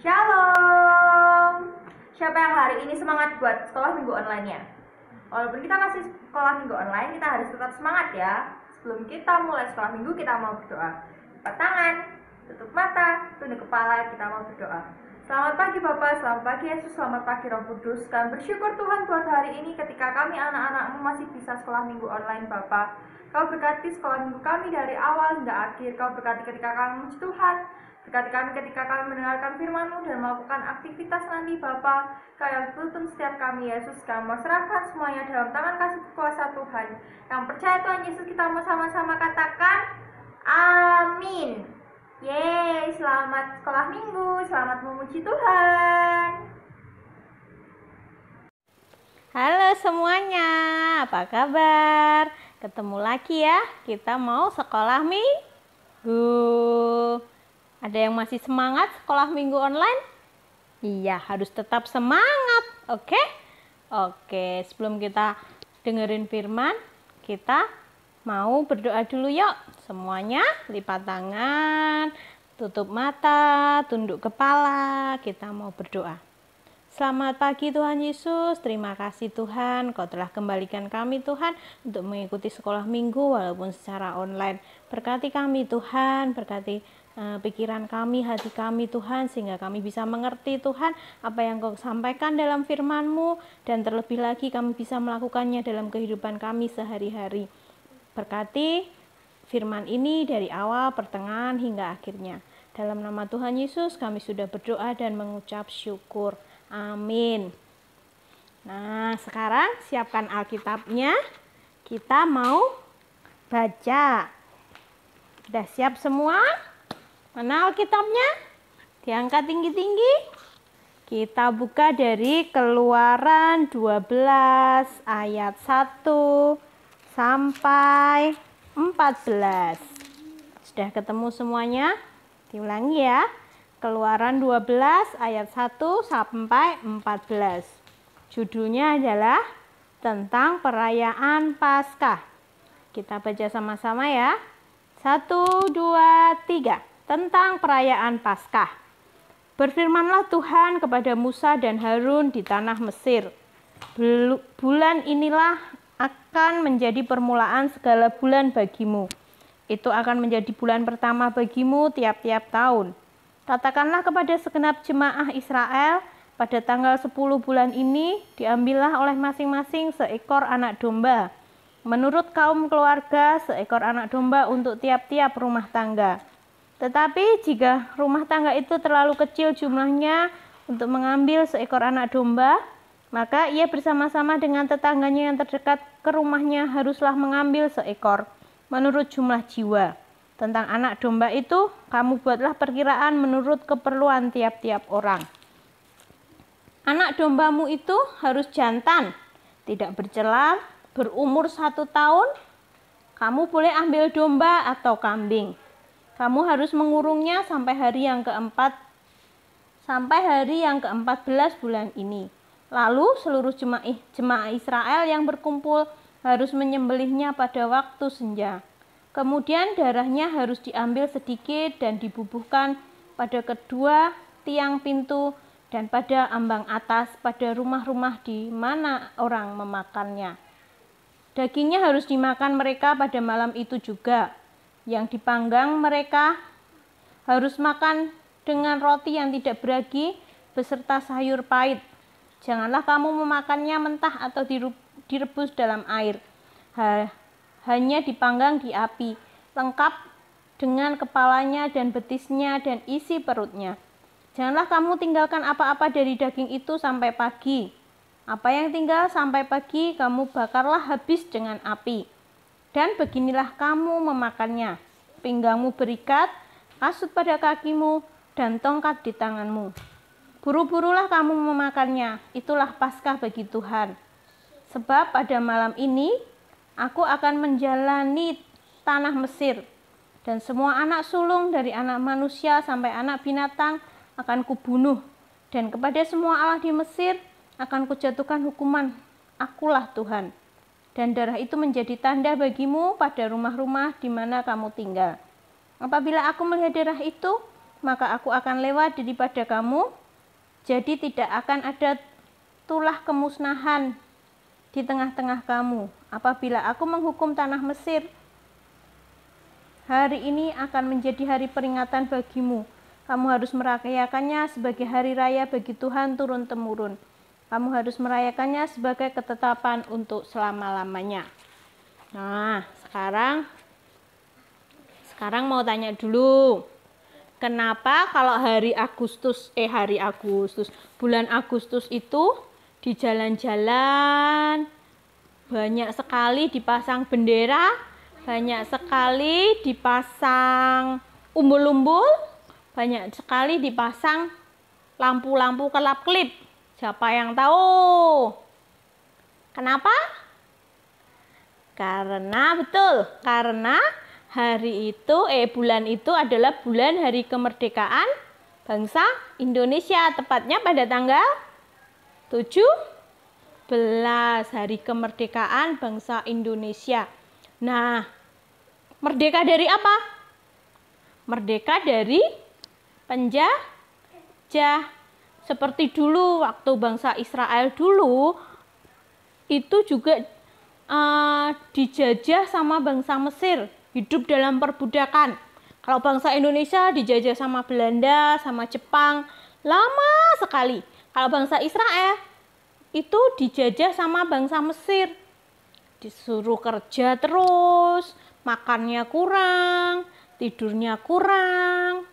Shalom. Siapa yang hari ini semangat buat sekolah minggu online-nya? Walaupun kita masih sekolah minggu online, kita harus tetap semangat ya. Sebelum kita mulai sekolah minggu, kita mau berdoa. Lipat tangan, tutup mata, tunduk kepala, kita mau berdoa. Selamat pagi Bapak, selamat pagi Yesus, selamat pagi Roh Kudus. Kami bersyukur Tuhan buat hari ini ketika kami anak-anak-Mu masih bisa sekolah minggu online Bapak. Kau berkati sekolah minggu kami dari awal hingga akhir. Kau berkati ketika kami memuji Tuhan. Berkati kami ketika kami mendengarkan firman-Mu dan melakukan aktivitas nanti Bapa. Kau yang tuntun setiap kami Yesus. Kami mau serahkan semuanya dalam tangan kasih kuasa Tuhan. Yang percaya Tuhan Yesus, kita mau sama-sama katakan amin. Yeay, selamat sekolah minggu, selamat memuji Tuhan. Halo semuanya, apa kabar? Ketemu lagi ya, kita mau sekolah minggu. Ada yang masih semangat sekolah minggu online? Iya, harus tetap semangat, oke? Oke, sebelum kita dengerin firman, kita mau berdoa dulu yuk. Semuanya lipat tangan, tutup mata, tunduk kepala, kita mau berdoa. Selamat pagi Tuhan Yesus, terima kasih Tuhan, Kau telah kembalikan kami Tuhan untuk mengikuti sekolah minggu walaupun secara online. Berkati kami Tuhan, berkati pikiran kami, hati kami Tuhan, sehingga kami bisa mengerti Tuhan apa yang Kau sampaikan dalam firman-Mu, dan terlebih lagi kami bisa melakukannya dalam kehidupan kami sehari-hari. Berkati firman ini dari awal, pertengahan, hingga akhirnya. Dalam nama Tuhan Yesus kami sudah berdoa dan mengucap syukur. Amin. Nah, sekarang siapkan Alkitabnya. Kita mau baca. Sudah siap semua? Mana Alkitabnya? Diangkat tinggi-tinggi. Kita buka dari Keluaran 12 ayat 1 sampai 14. Sudah ketemu semuanya? Diulangi ya. Keluaran 12 ayat 1 sampai 14. Judulnya adalah tentang perayaan Paskah. Kita baca sama-sama ya. 1, 2, 3. Tentang perayaan Paskah. Berfirmanlah Tuhan kepada Musa dan Harun di tanah Mesir. Bulan inilah akan menjadi permulaan segala bulan bagimu. Itu akan menjadi bulan pertama bagimu tiap-tiap tahun. Katakanlah kepada segenap jemaah Israel, pada tanggal 10 bulan ini diambillah oleh masing-masing seekor anak domba. Menurut kaum keluarga, seekor anak domba untuk tiap-tiap rumah tangga. Tetapi jika rumah tangga itu terlalu kecil jumlahnya untuk mengambil seekor anak domba, maka ia bersama-sama dengan tetangganya yang terdekat ke rumahnya haruslah mengambil seekor, menurut jumlah jiwa. Tentang anak domba itu, kamu buatlah perkiraan menurut keperluan tiap-tiap orang. Anak dombamu itu harus jantan, tidak bercela, berumur 1 tahun. Kamu boleh ambil domba atau kambing. Kamu harus mengurungnya sampai hari yang ke-14 bulan ini. Lalu seluruh jemaah Israel yang berkumpul harus menyembelihnya pada waktu senja. Kemudian darahnya harus diambil sedikit dan dibubuhkan pada kedua tiang pintu dan pada ambang atas pada rumah-rumah di mana orang memakannya. Dagingnya harus dimakan mereka pada malam itu juga. Yang dipanggang mereka harus makan dengan roti yang tidak beragi beserta sayur pahit. Janganlah kamu memakannya mentah atau direbus dalam air. Hanya dipanggang di api, lengkap dengan kepalanya dan betisnya dan isi perutnya. Janganlah kamu tinggalkan apa-apa dari daging itu sampai pagi. Apa yang tinggal sampai pagi kamu bakarlah habis dengan api. Dan beginilah kamu memakannya. Pinggangmu berikat, kasut pada kakimu, dan tongkat di tanganmu. Buru-burulah kamu memakannya, itulah Paskah bagi Tuhan. Sebab pada malam ini, aku akan menjalani tanah Mesir, dan semua anak sulung dari anak manusia sampai anak binatang akan kubunuh, dan kepada semua allah di Mesir akan kujatuhkan hukuman. Akulah Tuhan. Dan darah itu menjadi tanda bagimu pada rumah-rumah di mana kamu tinggal. Apabila aku melihat darah itu, maka aku akan lewat daripada kamu. Jadi tidak akan ada tulah kemusnahan di tengah-tengah kamu. Apabila aku menghukum tanah Mesir, hari ini akan menjadi hari peringatan bagimu. Kamu harus merayakannya sebagai hari raya bagi Tuhan turun-temurun. Kamu harus merayakannya sebagai ketetapan untuk selama-lamanya. Nah, sekarang mau tanya dulu. Kenapa kalau bulan Agustus itu di jalan-jalan banyak sekali dipasang bendera, banyak sekali dipasang umbul-umbul, banyak sekali dipasang lampu-lampu kelap-kelip. Siapa yang tahu? Kenapa? Karena bulan itu adalah bulan hari kemerdekaan bangsa Indonesia, tepatnya pada tanggal 17 hari kemerdekaan bangsa Indonesia. Nah, merdeka dari apa? Merdeka dari penjajah. Seperti dulu waktu bangsa Israel dulu itu juga dijajah sama bangsa Mesir, hidup dalam perbudakan. Kalau bangsa Indonesia dijajah sama Belanda, sama Jepang, lama sekali. Kalau bangsa Israel itu dijajah sama bangsa Mesir, disuruh kerja terus, makannya kurang, tidurnya kurang,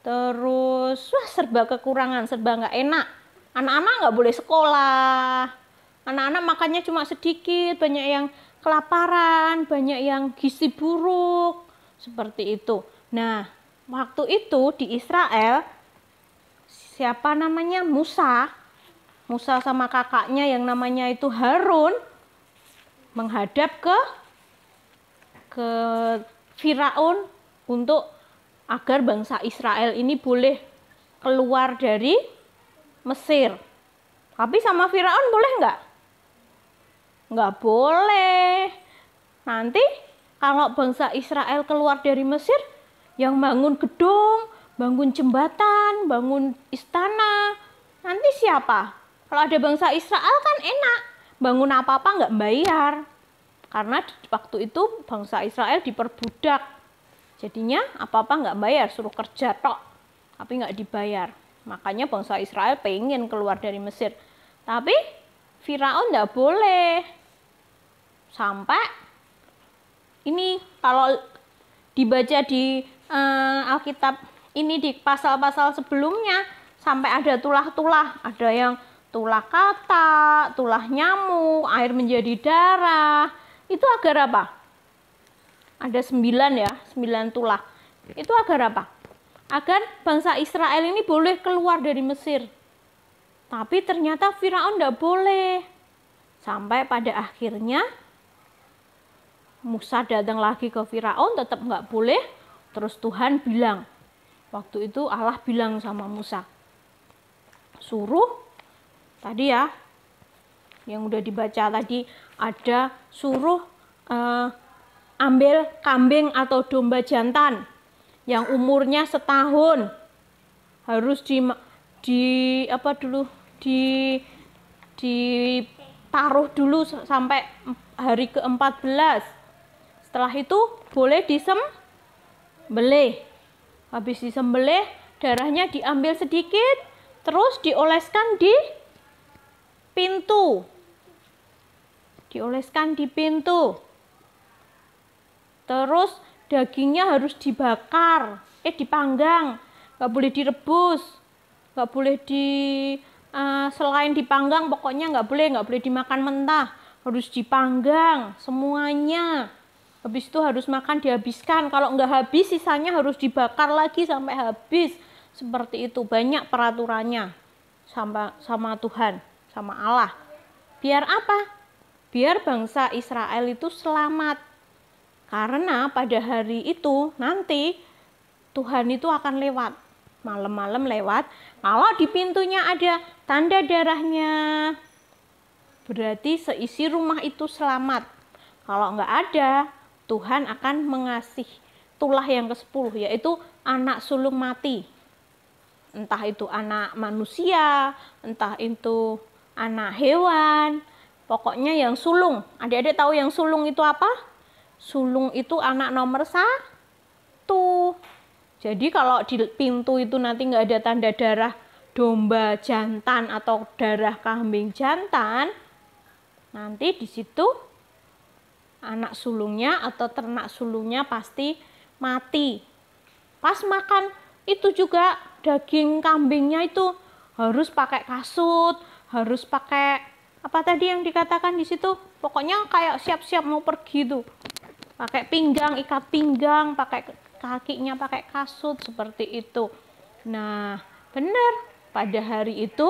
terus serba kekurangan, serba nggak enak. Anak-anak nggak boleh sekolah, anak-anak makannya cuma sedikit, banyak yang kelaparan, banyak yang gizi buruk, seperti itu. Nah, waktu itu di Israel, siapa namanya? Musa sama kakaknya yang namanya itu Harun menghadap ke Firaun untuk agar bangsa Israel ini boleh keluar dari Mesir. Tapi sama Firaun boleh nggak? Nggak boleh. Nanti kalau bangsa Israel keluar dari Mesir, yang bangun gedung, bangun jembatan, bangun istana, nanti siapa? Kalau ada bangsa Israel kan enak, bangun apa-apa nggak bayar. Karena waktu itu bangsa Israel diperbudak. Jadinya apa-apa nggak bayar, suruh kerja tok, tapi nggak dibayar. Makanya bangsa Israel pengen keluar dari Mesir. Tapi Firaun nggak boleh. Sampai ini kalau dibaca di Alkitab ini di pasal-pasal sebelumnya, sampai ada tulah-tulah. Ada yang tulah katak, tulah nyamuk, air menjadi darah. Itu agar apa? Ada 9 tulah. Itu agar apa? Agar bangsa Israel ini boleh keluar dari Mesir. Tapi ternyata Firaun tidak boleh. Sampai pada akhirnya Musa datang lagi ke Firaun, tetap nggak boleh. Terus Tuhan bilang, waktu itu Allah bilang sama Musa, suruh, tadi ya, yang udah dibaca tadi, ada suruh ambil kambing atau domba jantan yang umurnya setahun, harus ditaruh dulu sampai hari ke-14. Setelah itu boleh disembelih. Habis disembelih, darahnya diambil sedikit, terus dioleskan di pintu. Terus dagingnya harus dipanggang, nggak boleh direbus, nggak boleh selain dipanggang, pokoknya nggak boleh dimakan mentah, harus dipanggang semuanya. Habis itu harus makan dihabiskan, kalau nggak habis sisanya harus dibakar lagi sampai habis. Seperti itu, banyak peraturannya sama Tuhan, sama Allah. Biar apa? Biar bangsa Israel itu selamat. Karena pada hari itu nanti Tuhan itu akan lewat, malam-malam lewat. Kalau di pintunya ada tanda darahnya, berarti seisi rumah itu selamat. Kalau nggak ada, Tuhan akan mengasih tulah yang ke-10, yaitu anak sulung mati. entah itu anak manusia, entah itu anak hewan, pokoknya yang sulung. Adik-adik tahu yang sulung itu apa? Sulung itu anak nomor 1. Jadi kalau di pintu itu nanti nggak ada tanda darah domba jantan atau darah kambing jantan, nanti di situ anak sulungnya atau ternak sulungnya pasti mati. Pas makan itu juga daging kambingnya itu harus pakai kasut, harus pakai apa tadi yang dikatakan di situ? Pokoknya kayak siap-siap mau pergi tuh. Pakai pinggang, ikat pinggang, pakai kakinya pakai kasut seperti itu. Nah, benar. Pada hari itu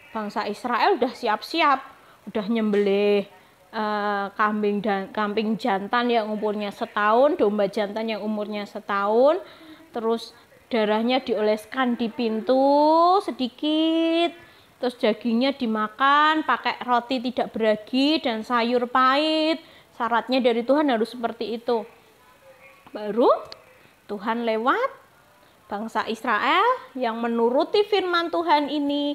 bangsa Israel udah siap-siap, udah nyembelih kambing jantan yang umurnya setahun, domba jantan yang umurnya setahun, terus darahnya dioleskan di pintu sedikit, terus dagingnya dimakan pakai roti tidak beragi dan sayur pahit. Syaratnya dari Tuhan harus seperti itu. Baru Tuhan lewat bangsa Israel yang menuruti firman Tuhan ini,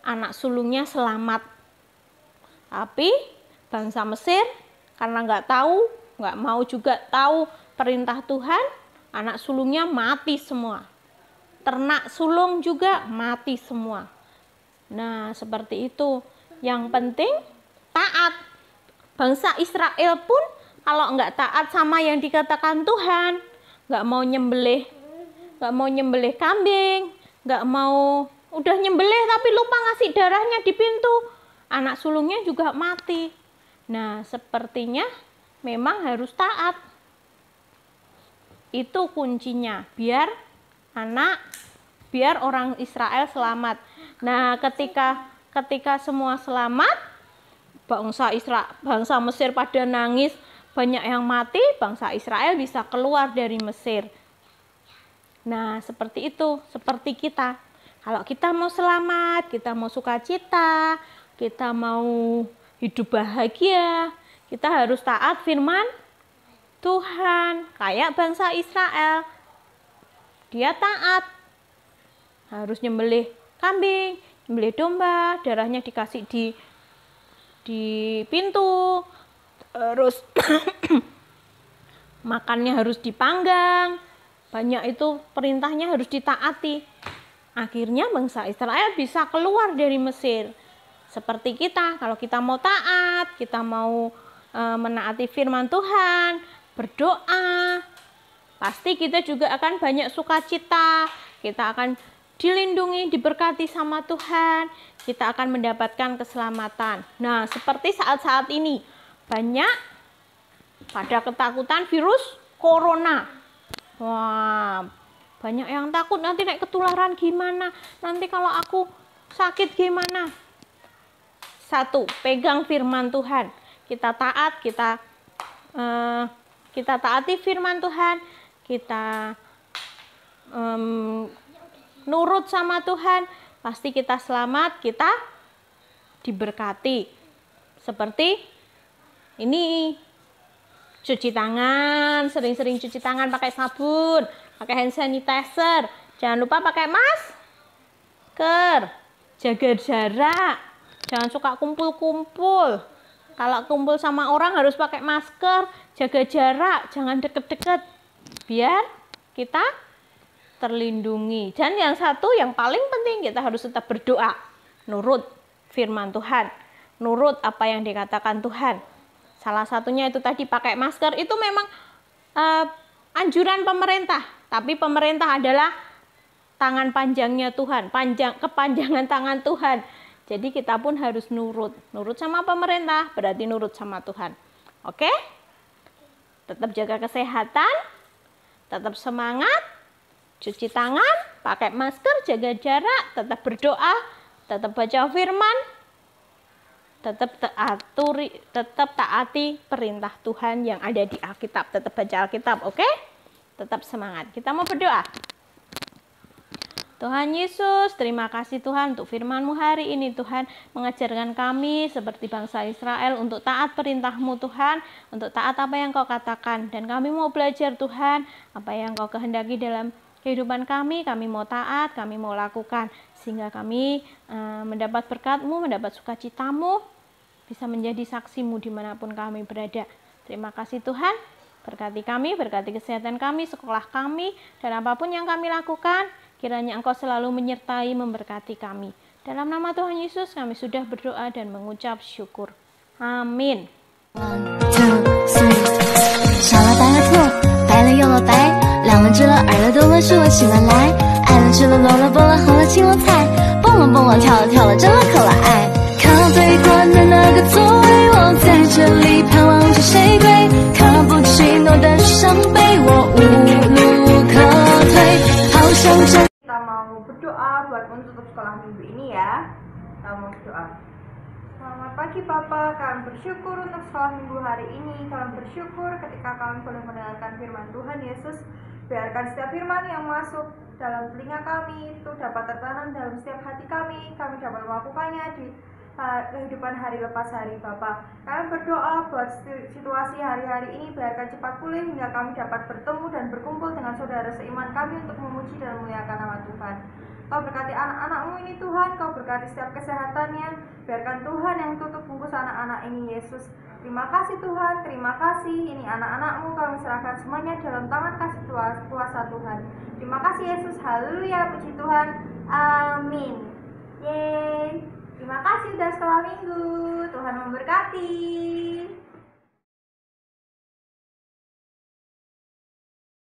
anak sulungnya selamat. Tapi bangsa Mesir karena nggak mau juga tahu perintah Tuhan, anak sulungnya mati semua. Ternak sulung juga mati semua. Nah, seperti itu. Yang penting taat. Bangsa Israel pun kalau nggak taat sama yang dikatakan Tuhan, nggak mau nyembelih kambing, udah nyembelih tapi lupa ngasih darahnya di pintu, anak sulungnya juga mati. Nah, sepertinya memang harus taat. Itu kuncinya, biar orang Israel selamat. Nah, ketika semua selamat, bangsa Mesir pada nangis, banyak yang mati, bangsa Israel bisa keluar dari Mesir. Nah, seperti itu, seperti kita. Kalau kita mau selamat, kita mau sukacita, kita mau hidup bahagia, kita harus taat firman Tuhan. Kayak bangsa Israel, dia taat. Harus nyembelih kambing, nyembelih domba, darahnya dikasih di pintu, terus makannya harus dipanggang, banyak itu perintahnya harus ditaati. Akhirnya bangsa Israel bisa keluar dari Mesir. Seperti kita, kalau kita mau taat, kita mau menaati firman Tuhan, berdoa, pasti kita juga akan banyak sukacita, kita akan dilindungi, diberkati sama Tuhan, kita akan mendapatkan keselamatan. Nah, seperti saat-saat ini, banyak pada ketakutan virus corona. Wah, banyak yang takut nanti naik ketularan gimana, nanti kalau aku sakit gimana. 1, pegang firman Tuhan. Kita taat, kita taati firman Tuhan, kita nurut sama Tuhan, pasti kita selamat, kita diberkati. Seperti ini, cuci tangan, sering-sering cuci tangan pakai sabun, pakai hand sanitizer, jangan lupa pakai masker, jaga jarak, jangan suka kumpul-kumpul. Kalau kumpul sama orang harus pakai masker, jaga jarak, jangan deket-deket, biar kita terlindungi. Dan yang satu, yang paling penting, kita harus tetap berdoa, nurut firman Tuhan, nurut apa yang dikatakan Tuhan. Salah satunya itu tadi pakai masker, itu memang anjuran pemerintah, tapi pemerintah adalah tangan panjangnya Tuhan, kepanjangan tangan Tuhan. Jadi kita pun harus nurut sama pemerintah, berarti nurut sama Tuhan. Oke? Tetap jaga kesehatan, tetap semangat, cuci tangan, pakai masker, jaga jarak, tetap berdoa, tetap baca firman, tetap taati perintah Tuhan yang ada di Alkitab, tetap baca Alkitab, oke? Tetap semangat. Kita mau berdoa. Tuhan Yesus, terima kasih Tuhan untuk firman-Mu hari ini. Tuhan mengajarkan kami seperti bangsa Israel untuk taat perintah-Mu Tuhan, untuk taat apa yang Kau katakan. Dan kami mau belajar Tuhan, apa yang Kau kehendaki dalam kehidupan kami mau taat, kami mau lakukan, sehingga kami mendapat berkat-Mu, mendapat sukacita-Mu, bisa menjadi saksi-Mu dimanapun kami berada. Terima kasih Tuhan, berkati kami, berkati kesehatan kami, sekolah kami, dan apapun yang kami lakukan, kiranya Engkau selalu menyertai, memberkati kami. Dalam nama Tuhan Yesus kami sudah berdoa dan mengucap syukur. Amin. 1, 2, 3，少了白了错，白了又了白，亮了直了耳了动了竖了起了来，爱了吃了搂了蹦了哼了青了菜，蹦了蹦了跳了跳了真了可了爱。靠对关的那个座位，我在这里盼望着谁归，卡布奇诺的伤悲，我无路可退，好想真。 Kita mau berdoa buat menutup sekolah minggu ini ya. Kita mau berdoa. Selamat pagi Bapak, kami bersyukur untuk sekolah minggu hari ini. Kami bersyukur ketika kami boleh mendengarkan firman Tuhan Yesus. Biarkan setiap firman yang masuk dalam telinga kami itu dapat tertanam dalam setiap hati kami. Kami dapat melakukannya di kehidupan hari lepas hari Bapak. Kami berdoa buat situasi hari-hari ini biarkan cepat pulih hingga kami dapat bertemu dan berkumpul dengan saudara seiman kami untuk memuji dan memuliakan nama Tuhan. Kau berkati anak-anak-Mu ini Tuhan, Kau berkati setiap kesehatannya. Biarkan Tuhan yang tutup bungkus anak-anak ini Yesus. Terima kasih Tuhan, terima kasih. Ini anak-anak-Mu kami serahkan semuanya dalam tangan kasih kuasa Tuhan. Terima kasih Yesus, haleluya, puji Tuhan, amin. Yeay. Terima kasih sudah sekolah minggu. Tuhan memberkati.